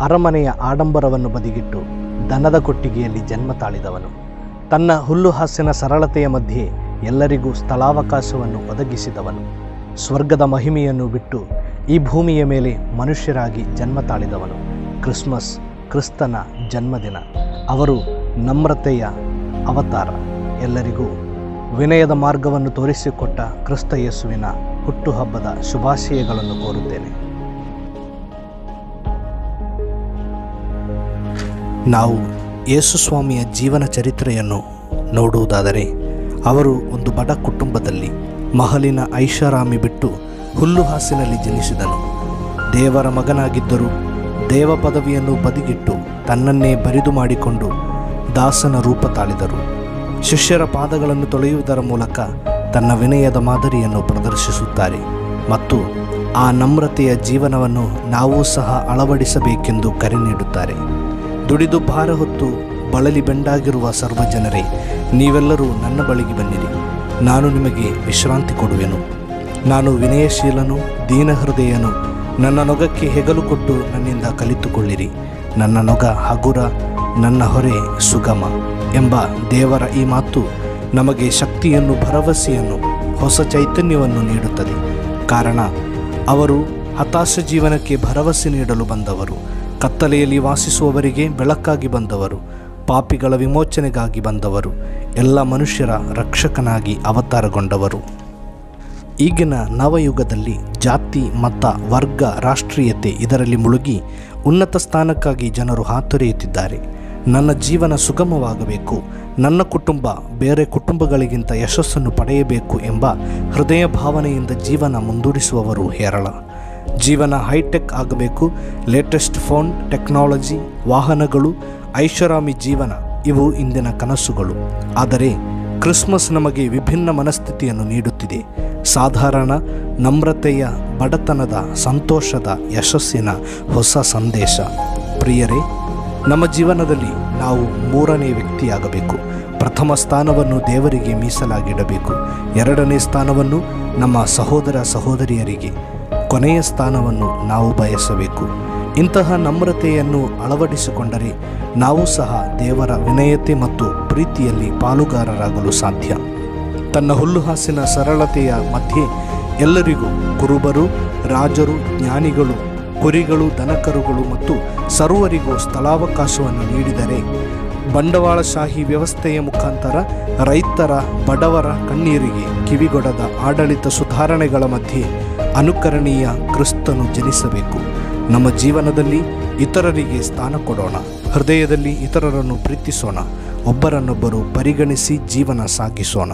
ಅರಮನೆಯ ಆಡಂಬರವನ್ನು ಬದಿಗಿಟ್ಟು ದನದ ಕೊಟ್ಟಿಗೆಯಲ್ಲಿ ಜನ್ಮ ತಾಳಿದವನು. ತನ್ನ ಹುಲ್ಲುಹಾಸಿನ ಸರಳತೆಯ ಮಧ್ಯೆ ಎಲ್ಲರಿಗೂ ಸ್ಥಳಾವಕಾಶವನ್ನು ಒದಗಿಸಿದವನು. ಸ್ವರ್ಗದ ಮಹಿಮೆಯನ್ನು ಬಿಟ್ಟು ಈ ಭೂಮಿಯ ಮೇಲೆ ಮನುಷ್ಯರಾಗಿ ಜನ್ಮ ತಾಳಿದವನು. ಕ್ರಿಸ್ಮಸ್ ಕ್ರಿಸ್ತನ ಜನ್ಮದಿನ. ಅವರು ನಮ್ರತೆಯ ಅವತಾರ. ಎಲ್ಲರಿಗೂ ವಿನಯದ ಮಾರ್ಗವನ್ನು ತೋರಿಸಿಕೊಟ್ಟ ಕ್ರಿಸ್ತ ಯೇಸುವಿನ ಹುಟ್ಟುಹಬ್ಬದ ಶುಭಾಶಯಗಳನ್ನು ಕೋರುತ್ತೇನೆ. ನಾವು ಯೇಸುಸ್ವಾಮಿಯ ಜೀವನ ಚರಿತ್ರೆಯನ್ನು ನೋಡುವುದಾದರೆ, ಅವರು ಒಂದು ಬಡ ಕುಟುಂಬದಲ್ಲಿ ಮಹಲಿನ ಐಷಾರಾಮಿ ಬಿಟ್ಟು ಹುಲ್ಲುಹಾಸಿನಲ್ಲಿ ಜನಿಸಿದನು. ದೇವರ ಮಗನಾಗಿದ್ದರೂ ದೇವ ಪದವಿಯನ್ನು ಬದಿಗಿಟ್ಟು ತನ್ನನ್ನೇ ಬರಿದು ಮಾಡಿಕೊಂಡು ದಾಸನ ರೂಪ ತಾಳಿದರು. ಶಿಷ್ಯರ ಪಾದಗಳನ್ನು ತೊಳೆಯುವುದರ ಮೂಲಕ ತನ್ನ ವಿನಯದ ಮಾದರಿಯನ್ನು ಪ್ರದರ್ಶಿಸುತ್ತಾರೆ ಮತ್ತು ಆ ನಮ್ರತೆಯ ಜೀವನವನ್ನು ನಾವೂ ಸಹ ಅಳವಡಿಸಬೇಕೆಂದು ಕರೆ ನೀಡುತ್ತಾರೆ. ದುಡಿದು ಭಾರ ಹೊತ್ತು ಬಳಲಿ ಬೆಂಡಾಗಿರುವ ಸರ್ವಜನರೇ, ನೀವೆಲ್ಲರೂ ನನ್ನ ಬಳಿಗೆ ಬನ್ನಿರಿ, ನಾನು ನಿಮಗೆ ವಿಶ್ರಾಂತಿ ಕೊಡುವೆನು. ನಾನು ವಿನಯಶೀಲನು, ದೀನಹೃದಯನು, ನನ್ನ ನೊಗಕ್ಕೆ ಹೆಗಲು ಕೊಟ್ಟು ನನ್ನಿಂದ ಕಲಿತುಕೊಳ್ಳಿರಿ. ನನ್ನ ನೊಗ ಹಗುರ, ನನ್ನ ಹೊರೆ ಸುಗಮ ಎಂಬ ದೇವರ ಈ ಮಾತು ನಮಗೆ ಶಕ್ತಿಯನ್ನು, ಭರವಸೆಯನ್ನು, ಹೊಸ ಚೈತನ್ಯವನ್ನು ನೀಡುತ್ತದೆ. ಕಾರಣ ಅವರು ಹತಾಶ ಜೀವನಕ್ಕೆ ಭರವಸೆ ನೀಡಲು ಬಂದವರು, ಕತ್ತಲೆಯಲ್ಲಿ ವಾಸಿಸುವವರಿಗೆ ಬೆಳಕಾಗಿ ಬಂದವರು, ಪಾಪಿಗಳ ವಿಮೋಚನೆಗಾಗಿ ಬಂದವರು, ಎಲ್ಲ ಮನುಷ್ಯರ ರಕ್ಷಕನಾಗಿ ಅವತಾರಗೊಂಡವರು. ಈಗಿನ ನವಯುಗದಲ್ಲಿ ಜಾತಿ, ಮತ, ವರ್ಗ, ರಾಷ್ಟ್ರೀಯತೆ ಇದರಲ್ಲಿ ಮುಳುಗಿ ಉನ್ನತ ಸ್ಥಾನಕ್ಕಾಗಿ ಜನರು ಹಾತೊರೆಯುತ್ತಿದ್ದಾರೆ. ನನ್ನ ಜೀವನ ಸುಗಮವಾಗಬೇಕು, ನನ್ನ ಕುಟುಂಬ ಬೇರೆ ಕುಟುಂಬಗಳಿಗಿಂತ ಯಶಸ್ಸನ್ನು ಪಡೆಯಬೇಕು ಎಂಬ ಹೃದಯ ಭಾವನೆಯಿಂದ ಜೀವನ ಮುಂದೂಡಿಸುವವರು ಹೇರಳ. ಜೀವನ ಹೈಟೆಕ್ ಆಗಬೇಕು, ಲೇಟೆಸ್ಟ್ ಫೋನ್, ಟೆಕ್ನಾಲಜಿ, ವಾಹನಗಳು, ಐಷಾರಾಮಿ ಜೀವನ ಇವು ಇಂದಿನ ಕನಸುಗಳು. ಆದರೆ ಕ್ರಿಸ್ಮಸ್ ನಮಗೆ ವಿಭಿನ್ನ ಮನಸ್ಥಿತಿಯನ್ನು ನೀಡುತ್ತಿದೆ. ಸಾಧಾರಣ ನಮ್ರತೆಯ, ಬಡತನದ, ಸಂತೋಷದ, ಯಶಸ್ಸಿನ ಹೊಸ ಸಂದೇಶ. ಪ್ರಿಯರೇ, ನಮ್ಮ ಜೀವನದಲ್ಲಿ ನಾವು ಮೂರನೇ ವ್ಯಕ್ತಿಯಾಗಬೇಕು. ಪ್ರಥಮ ಸ್ಥಾನವನ್ನು ದೇವರಿಗೆ ಮೀಸಲಾಗಿಡಬೇಕು. ಎರಡನೇ ಸ್ಥಾನವನ್ನು ನಮ್ಮ ಸಹೋದರ ಸಹೋದರಿಯರಿಗೆ, ಕೊನೆಯ ಸ್ಥಾನವನ್ನು ನಾವು ಬಯಸಬೇಕು. ಇಂತಹ ನಮ್ರತೆಯನ್ನು ಅಳವಡಿಸಿಕೊಂಡರೆ ನಾವು ಸಹ ದೇವರ ವಿನಯತೆ ಮತ್ತು ಪ್ರೀತಿಯಲ್ಲಿ ಪಾಲುಗಾರರಾಗಲು ಸಾಧ್ಯ. ತನ್ನ ಹುಲ್ಲುಹಾಸಿನ ಸರಳತೆಯ ಮಧ್ಯೆ ಎಲ್ಲರಿಗೂ, ಕುರುಬರು, ರಾಜರು, ಜ್ಞಾನಿಗಳು, ಕುರಿಗಳು, ದನಕರುಗಳು ಮತ್ತು ಸರ್ವರಿಗೂ ಸ್ಥಳಾವಕಾಶವನ್ನು ನೀಡಿದರೆ, ಬಂಡವಾಳಶಾಹಿ ವ್ಯವಸ್ಥೆಯ ಮುಖಾಂತರ ರೈತರ, ಬಡವರ ಕಣ್ಣೀರಿಗೆ ಕಿವಿಗೊಡದ ಆಡಳಿತ ಸುಧಾರಣೆಗಳ ಮಧ್ಯೆ ಅನುಕರಣೀಯ ಕ್ರಿಸ್ತನು ಜನಿಸಬೇಕು. ನಮ್ಮ ಜೀವನದಲ್ಲಿ ಇತರರಿಗೆ ಸ್ಥಾನ ಕೊಡೋಣ, ಹೃದಯದಲ್ಲಿ ಇತರರನ್ನು ಪ್ರೀತಿಸೋಣ, ಒಬ್ಬರನ್ನೊಬ್ಬರು ಪರಿಗಣಿಸಿ ಜೀವನ ಸಾಗಿಸೋಣ.